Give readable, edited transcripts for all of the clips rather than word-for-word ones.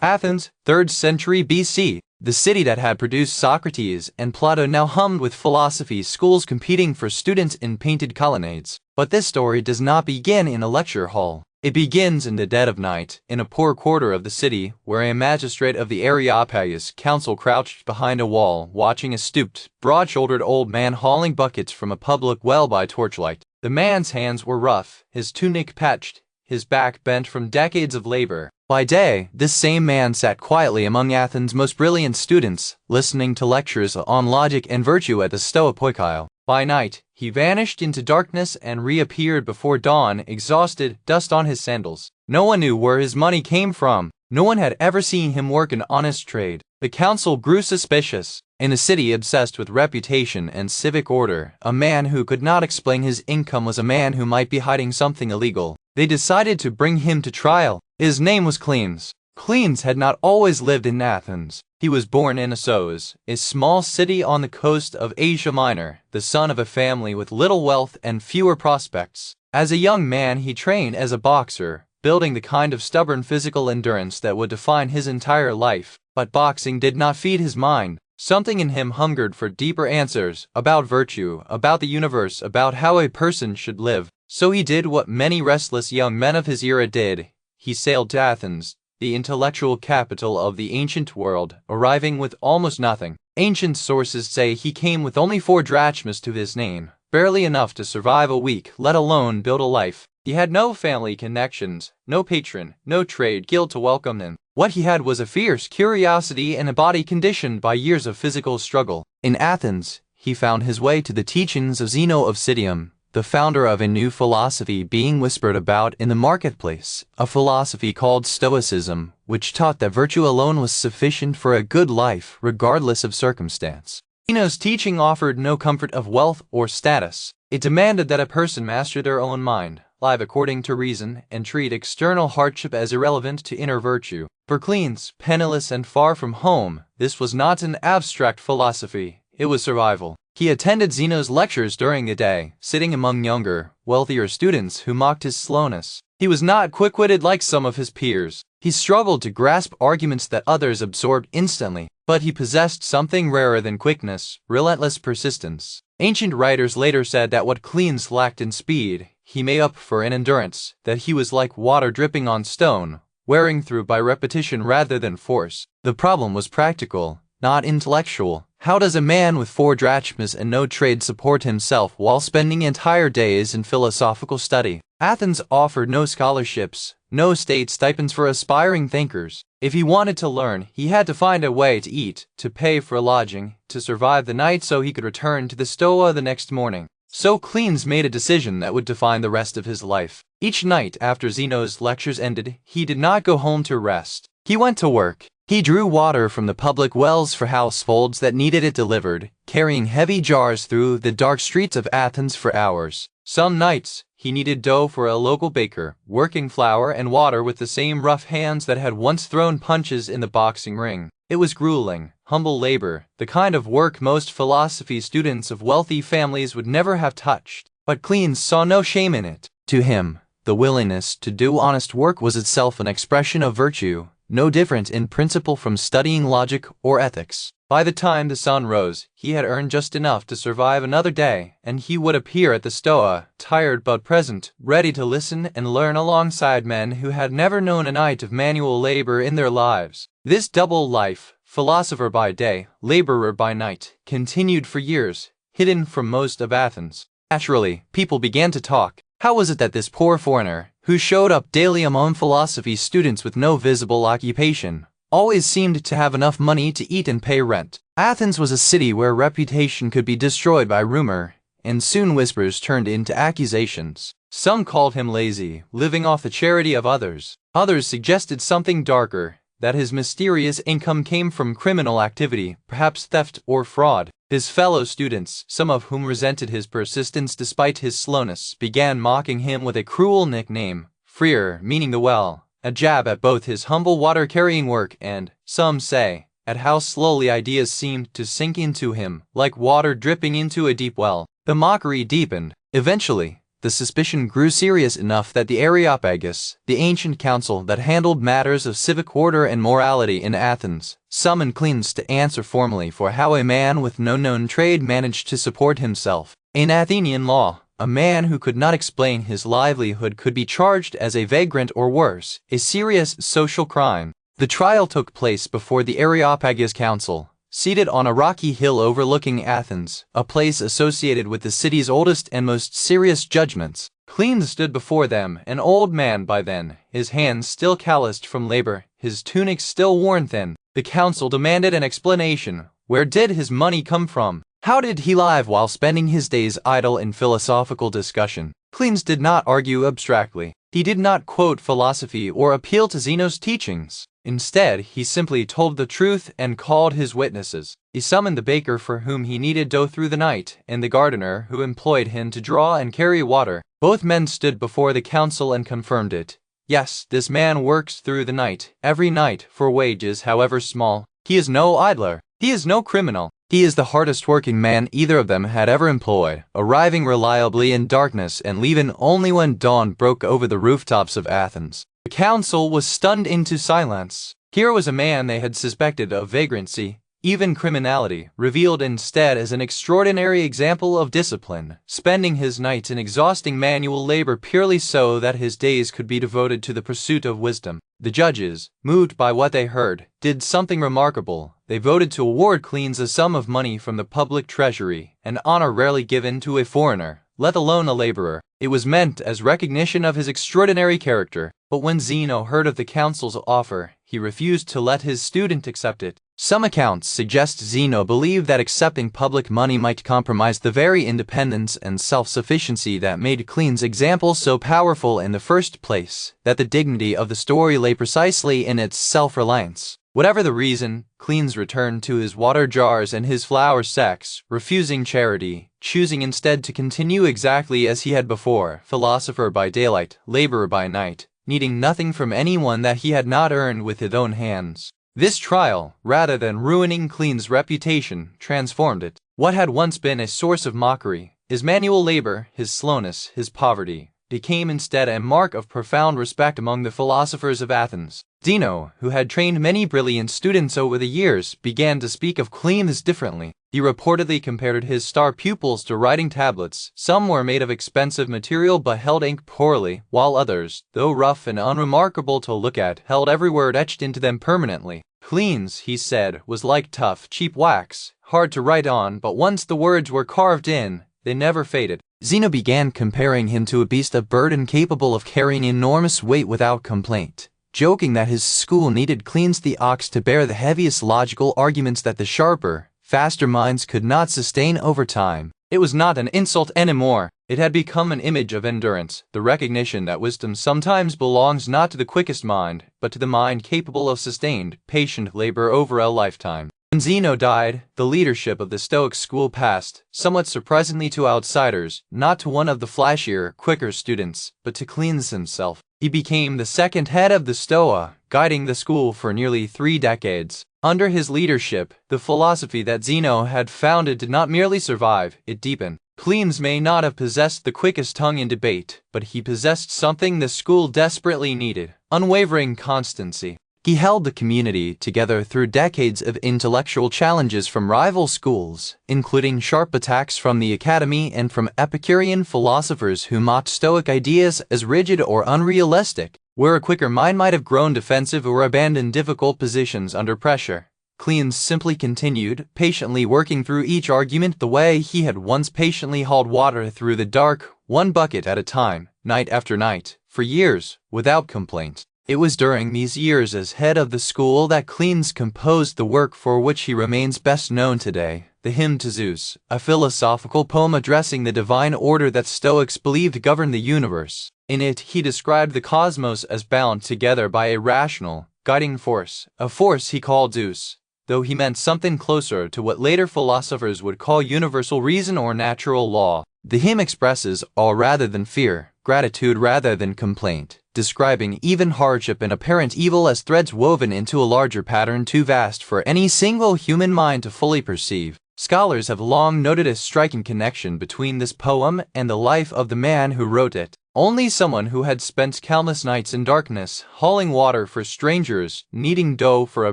Athens, 3rd century BC. The city that had produced Socrates and Plato now hummed with philosophy schools competing for students in painted colonnades. But this story does not begin in a lecture hall. It begins in the dead of night, in a poor quarter of the city, where a magistrate of the Areopagus council crouched behind a wall, watching a stooped, broad-shouldered old man hauling buckets from a public well by torchlight. The man's hands were rough, his tunic patched, his back bent from decades of labor. By day, this same man sat quietly among Athens' most brilliant students, listening to lectures on logic and virtue at the Stoa. By night, he vanished into darkness and reappeared before dawn, exhausted, dust on his sandals. No one knew where his money came from. No one had ever seen him work an honest trade. The council grew suspicious. In a city obsessed with reputation and civic order, a man who could not explain his income was a man who might be hiding something illegal. They decided to bring him to trial. His name was Cleanthes. Cleanthes had not always lived in Athens. He was born in Assos, a small city on the coast of Asia Minor, the son of a family with little wealth and fewer prospects. As a young man, he trained as a boxer, building the kind of stubborn physical endurance that would define his entire life. But boxing did not feed his mind. Something in him hungered for deeper answers, about virtue, about the universe, about how a person should live. So he did what many restless young men of his era did. He sailed to Athens, the intellectual capital of the ancient world, arriving with almost nothing. Ancient sources say he came with only 4 drachmas to his name, barely enough to survive a week, let alone build a life. He had no family connections, no patron, no trade guild to welcome him. What he had was a fierce curiosity and a body conditioned by years of physical struggle. In Athens, he found his way to the teachings of Zeno of Citium, the founder of a new philosophy being whispered about in the marketplace, a philosophy called Stoicism, which taught that virtue alone was sufficient for a good life, regardless of circumstance. Zeno's teaching offered no comfort of wealth or status. It demanded that a person master their own mind, live according to reason, and treat external hardship as irrelevant to inner virtue. For Cleanthes, penniless and far from home, this was not an abstract philosophy, it was survival. He attended Zeno's lectures during the day, sitting among younger, wealthier students who mocked his slowness. He was not quick-witted like some of his peers. He struggled to grasp arguments that others absorbed instantly, but he possessed something rarer than quickness, relentless persistence. Ancient writers later said that what Cleanthes lacked in speed, he made up for in endurance, that he was like water dripping on stone, wearing through by repetition rather than force. The problem was practical, not intellectual. How does a man with 4 drachmas and no trade support himself while spending entire days in philosophical study? Athens offered no scholarships, no state stipends for aspiring thinkers. If he wanted to learn, he had to find a way to eat, to pay for lodging, to survive the night so he could return to the Stoa the next morning. So Cleanthes made a decision that would define the rest of his life. Each night after Zeno's lectures ended, he did not go home to rest. He went to work. He drew water from the public wells for households that needed it delivered, carrying heavy jars through the dark streets of Athens for hours. Some nights, he kneaded dough for a local baker, working flour and water with the same rough hands that had once thrown punches in the boxing ring. It was grueling, humble labor, the kind of work most philosophy students of wealthy families would never have touched. But Cleanthes saw no shame in it. To him, the willingness to do honest work was itself an expression of virtue, no different in principle from studying logic or ethics. By the time the sun rose, he had earned just enough to survive another day, and he would appear at the Stoa, tired but present, ready to listen and learn alongside men who had never known a night of manual labor in their lives. This double life, philosopher by day, laborer by night, continued for years, hidden from most of Athens. Naturally, people began to talk. How was it that this poor foreigner, who showed up daily among philosophy students with no visible occupation, always seemed to have enough money to eat and pay rent? Athens was a city where reputation could be destroyed by rumor, and soon whispers turned into accusations. Some called him lazy, living off the charity of others. Others suggested something darker, that his mysterious income came from criminal activity, perhaps theft or fraud. His fellow students, some of whom resented his persistence despite his slowness, began mocking him with a cruel nickname, Freer, meaning the well, a jab at both his humble water-carrying work and, some say, at how slowly ideas seemed to sink into him, like water dripping into a deep well. The mockery deepened. Eventually, the suspicion grew serious enough that the Areopagus, the ancient council that handled matters of civic order and morality in Athens, summoned Cleanthes to answer formally for how a man with no known trade managed to support himself. In Athenian law, a man who could not explain his livelihood could be charged as a vagrant or worse, a serious social crime. The trial took place before the Areopagus Council, seated on a rocky hill overlooking Athens, a place associated with the city's oldest and most serious judgments. Cleanthes stood before them, an old man by then, his hands still calloused from labor, his tunic still worn thin. The council demanded an explanation. Where did his money come from? How did he live while spending his days idle in philosophical discussion? Cleanthes did not argue abstractly. He did not quote philosophy or appeal to Zeno's teachings. Instead, he simply told the truth and called his witnesses. He summoned the baker for whom he kneaded dough through the night, and the gardener who employed him to draw and carry water. Both men stood before the council and confirmed it. Yes, this man works through the night, every night, for wages however small. He is no idler. He is no criminal. He is the hardest working man either of them had ever employed, arriving reliably in darkness and leaving only when dawn broke over the rooftops of Athens. The council was stunned into silence. Here was a man they had suspected of vagrancy, even criminality, revealed instead as an extraordinary example of discipline, spending his nights in exhausting manual labor purely so that his days could be devoted to the pursuit of wisdom. The judges, moved by what they heard, did something remarkable. They voted to award Cleanthes a sum of money from the public treasury, an honor rarely given to a foreigner, let alone a laborer. It was meant as recognition of his extraordinary character. But when Zeno heard of the council's offer, he refused to let his student accept it. Some accounts suggest Zeno believed that accepting public money might compromise the very independence and self-sufficiency that made Cleanthes' example so powerful in the first place, that the dignity of the story lay precisely in its self-reliance. Whatever the reason, Cleanthes returned to his water jars and his flour sacks, refusing charity, choosing instead to continue exactly as he had before, philosopher by daylight, laborer by night, needing nothing from anyone that he had not earned with his own hands. This trial, rather than ruining Cleanthes' reputation, transformed it. What had once been a source of mockery, his manual labor, his slowness, his poverty, became instead a mark of profound respect among the philosophers of Athens. Zeno, who had trained many brilliant students over the years, began to speak of Cleanthes differently. He reportedly compared his star pupils to writing tablets. Some were made of expensive material but held ink poorly, while others, though rough and unremarkable to look at, held every word etched into them permanently. Cleanthes, he said, was like tough, cheap wax, hard to write on, but once the words were carved in, they never faded. Zeno began comparing him to a beast of burden capable of carrying enormous weight without complaint, joking that his school needed Cleanthes the ox to bear the heaviest logical arguments that the sharper, faster minds could not sustain over time. It was not an insult anymore. It had become an image of endurance, the recognition that wisdom sometimes belongs not to the quickest mind, but to the mind capable of sustained, patient labor over a lifetime. When Zeno died, the leadership of the Stoic school passed, somewhat surprisingly to outsiders, not to one of the flashier, quicker students, but to Cleanthes himself. He became the second head of the Stoa, guiding the school for nearly 3 decades. Under his leadership, the philosophy that Zeno had founded did not merely survive, it deepened. Cleanthes may not have possessed the quickest tongue in debate, but he possessed something the school desperately needed: unwavering constancy. He held the community together through decades of intellectual challenges from rival schools, including sharp attacks from the academy and from Epicurean philosophers who mocked Stoic ideas as rigid or unrealistic. Where a quicker mind might have grown defensive or abandoned difficult positions under pressure, Cleanthes simply continued, patiently working through each argument the way he had once patiently hauled water through the dark, one bucket at a time, night after night, for years, without complaint. It was during these years as head of the school that Cleanthes composed the work for which he remains best known today, the Hymn to Zeus, a philosophical poem addressing the divine order that Stoics believed governed the universe. In it, he described the cosmos as bound together by a rational, guiding force, a force he called Zeus, though he meant something closer to what later philosophers would call universal reason or natural law. The hymn expresses awe rather than fear, gratitude rather than complaint, describing even hardship and apparent evil as threads woven into a larger pattern too vast for any single human mind to fully perceive. Scholars have long noted a striking connection between this poem and the life of the man who wrote it. Only someone who had spent countless nights in darkness, hauling water for strangers, kneading dough for a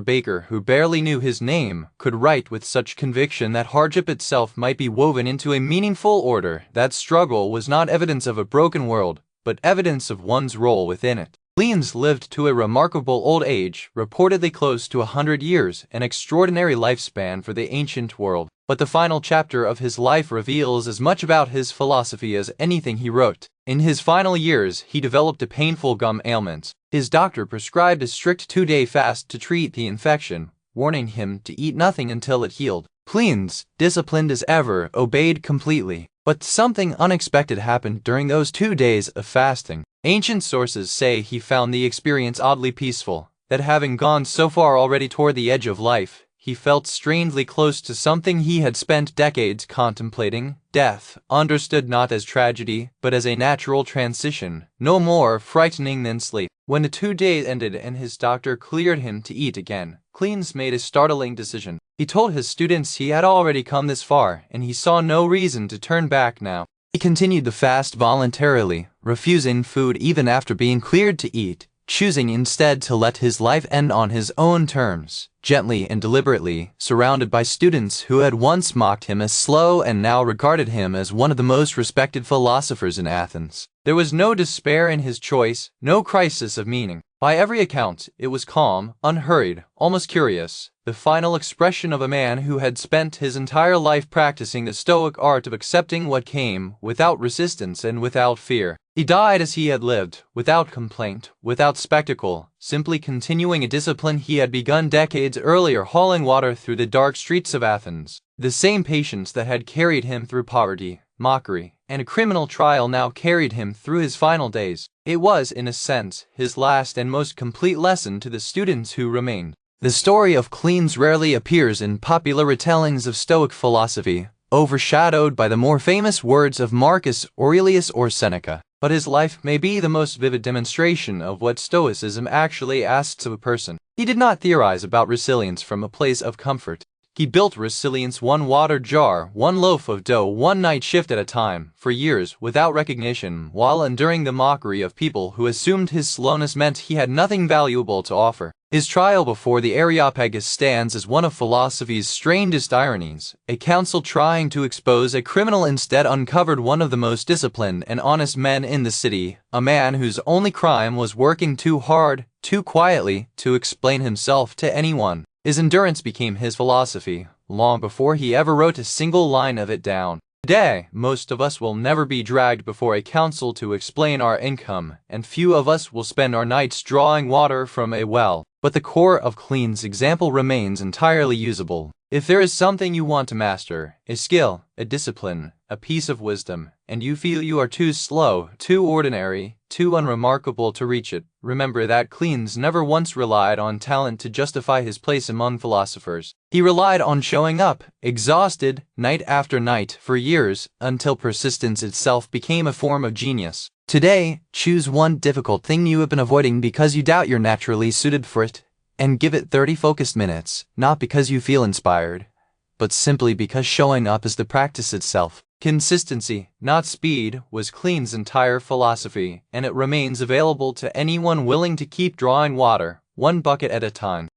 baker who barely knew his name, could write with such conviction that hardship itself might be woven into a meaningful order. That struggle was not evidence of a broken world, but evidence of one's role within it. Cleanthes lived to a remarkable old age, reportedly close to 100 years, an extraordinary lifespan for the ancient world. But the final chapter of his life reveals as much about his philosophy as anything he wrote. In his final years, he developed a painful gum ailment. His doctor prescribed a strict 2-day fast to treat the infection, warning him to eat nothing until it healed. Cleanthes, disciplined as ever, obeyed completely. But something unexpected happened during those 2 days of fasting. Ancient sources say he found the experience oddly peaceful, that having gone so far already toward the edge of life, he felt strangely close to something he had spent decades contemplating, death, understood not as tragedy, but as a natural transition, no more frightening than sleep. When the 2 days ended and his doctor cleared him to eat again, Cleanthes made a startling decision. He told his students he had already come this far, and he saw no reason to turn back now. He continued the fast voluntarily, refusing food even after being cleared to eat, choosing instead to let his life end on his own terms, gently and deliberately, surrounded by students who had once mocked him as slow and now regarded him as one of the most respected philosophers in Athens. There was no despair in his choice, no crisis of meaning. By every account, it was calm, unhurried, almost curious, the final expression of a man who had spent his entire life practicing the Stoic art of accepting what came, without resistance and without fear. He died as he had lived, without complaint, without spectacle, simply continuing a discipline he had begun decades earlier, hauling water through the dark streets of Athens. The same patience that had carried him through poverty, mockery, and a criminal trial now carried him through his final days. It was, in a sense, his last and most complete lesson to the students who remained. The story of Cleanthes rarely appears in popular retellings of Stoic philosophy, overshadowed by the more famous words of Marcus Aurelius or Seneca. But his life may be the most vivid demonstration of what Stoicism actually asks of a person. He did not theorize about resilience from a place of comfort. He built resilience one water jar, one loaf of dough, one night shift at a time, for years, without recognition, while enduring the mockery of people who assumed his slowness meant he had nothing valuable to offer. His trial before the Areopagus stands as one of philosophy's strangest ironies. A council trying to expose a criminal instead uncovered one of the most disciplined and honest men in the city, a man whose only crime was working too hard, too quietly, to explain himself to anyone. His endurance became his philosophy, long before he ever wrote a single line of it down. Today, most of us will never be dragged before a council to explain our income, and few of us will spend our nights drawing water from a well. But the core of Cleanthes' example remains entirely usable. If there is something you want to master, a skill, a discipline, a piece of wisdom, and you feel you are too slow, too ordinary, too unremarkable to reach it, remember that Cleanthes never once relied on talent to justify his place among philosophers. He relied on showing up, exhausted, night after night, for years, until persistence itself became a form of genius. Today, choose one difficult thing you have been avoiding because you doubt you're naturally suited for it, and give it 30 focused minutes, not because you feel inspired, but simply because showing up is the practice itself. Consistency, not speed, was Cleanthes' entire philosophy, and it remains available to anyone willing to keep drawing water, one bucket at a time.